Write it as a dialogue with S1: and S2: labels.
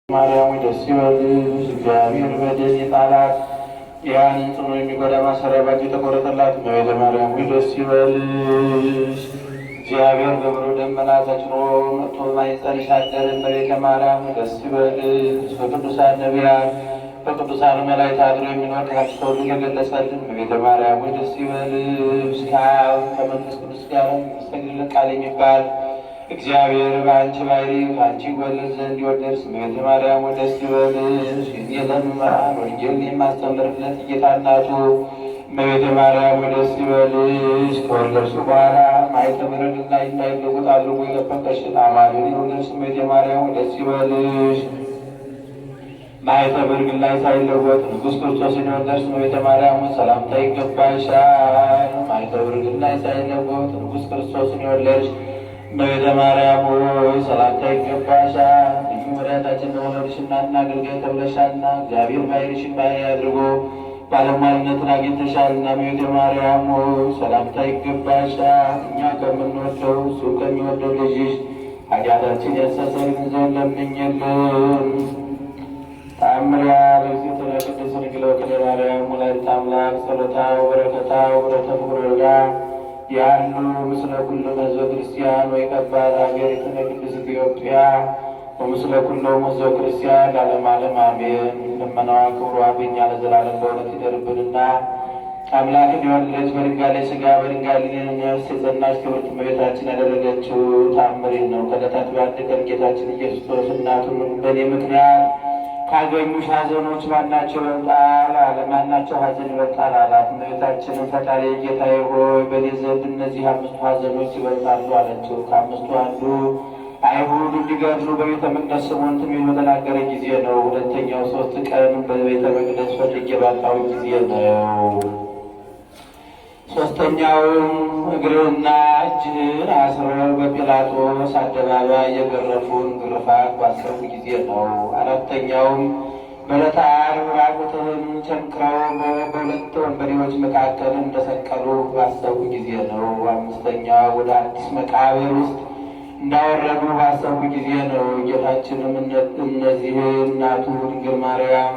S1: ማርያም ደስ ይበልሽ፣ እግዚአብሔር በደል የጣላት ያንን ጽኑ የሚጎዳ ማሰሪያ ባንቺ የተቆረጠላት እመቤተ ማርያም ደስ ይበልሽ። እግዚአብሔር በብሩህ ደመና ተጭኖ መጥቶ በማኅፀንሽ አደረ። እመቤተ ማርያም ደስ ይበልሽ። በቅዱሳን ነቢያት በቅዱሳን መላእክት አድሮ የሚኖር ከአንቺ ተወልዶ የገለጸልን እመቤተ ማርያም ደስ ይበልሽ። ከአብ ከመንፈስ ቅዱስ ጋር የሚሰግድለት ቃል የሚባል እግዚአብሔር በአንቺ ባሕሪ ከአንቺ ይወለድ ዘንድ ይወደድሽ እመቤተ ማርያም ደስ ይበልሽ። የዘመራን ወንጌልን የማስተምርለት ጌታ እናቱ እመቤተ ማርያም ደስ ይበልሽ። ከወለድሽ በኋላ ማኅተመ ረድኤት ላይ እንዳይለወጥ አድርጎ የጠበቀሽን አማኑኤልን የወለድሽ እመቤተ ማርያም ደስ ይበልሽ። ማኅተመ እርግል ላይ ሳይለወጥ ንጉሥ ክርስቶስን የወለድሽ እመቤተ ማርያም ሰላምታ ይገባሻል። ማኅተመ እርግል ላይ ሳይለወጥ ንጉሥ ክርስቶስን የወለድሽ እመቤተ ማርያም ሆይ ሰላምታ ይገባሻል። ልዩ መድኃኒታችን በመውለድሽና አገልጋይ ተብለሻልና እግዚአብሔር ባሕርይሽን ባሕርይ አድርጎ ባለሟልነትን አግኝተሻልና እመቤተ ማርያም ሆይ ሰላምታ ይገባሻል። እኛ ከምንወደው እሱ ከሚወደው ልጅሽ ኃጢአታችን ያስተሰርይልን ዘንድ ለምኝልን። ተአምሪሃ ለእግዝእትነ ቅድስት ድንግል ወክልኤ ማርያም ወላዲተ አምላክ ጸሎታ ወበረከታ ወረተ ፍቁር ያሉ ምስለ ኩሉ ሕዝበ ክርስቲያን ወይቀባል ሀገሪቱነ ቅድስት ኢትዮጵያ ወምስለ ኩሎሙ ሕዝበ ክርስቲያን ለዓለመ ዓለም አሜን። ልመናዋ ክብሯ በእኛ ለዘላለም በእውነት ይደርብንና አምላክን የወለደች በድንጋሌ ሥጋ በድንጋሌ ነፍስ የጸናች ክብርት እመቤታችን ያደረገችው ተአምር ነው። ከዕለታት በአንድ ቀን ጌታችን ኢየሱስ ክርስቶስ እናቱን በእኔ ምክንያት ካገኙሽ ሐዘኖች ማናቸው ይበልጣል አለ። ማናቸው ሐዘን ይበልጣል አላት። እመቤታችንም ፈጣሪ ጌታዬ ሆይ በእኔ ዘንድ እነዚህ 5 ሐዘኖች ይበልጣሉ አለችው። ከ5ቱ አንዱ አይሁድ እንዲገድሉ በቤተ መቅደስ ስምዖን ትንቢት በተናገረ ጊዜ ነው። ሁለተኛው 3 ቀን በቤተ መቅደስ ፈልጌ ባጣሁኝ ጊዜ ነው። ሦስተኛውም እግርህና እጅህን አስረው በጲላጦስ አደባባይ የገረፉን ግርፋት ባሰቡ ጊዜ ነው። አራተኛውም በዕለተ ዓርብ ራቁትህን ቸንክረው በሁለት ወንበዴዎች መካከል እንደሰቀሉ ባሰቡ ጊዜ ነው። አምስተኛው ወደ አዲስ መቃብር ውስጥ እንዳወረዱ ባሰቡ ጊዜ ነው። ጌታችንም እነዚህ እናቱ ድንግል ማርያም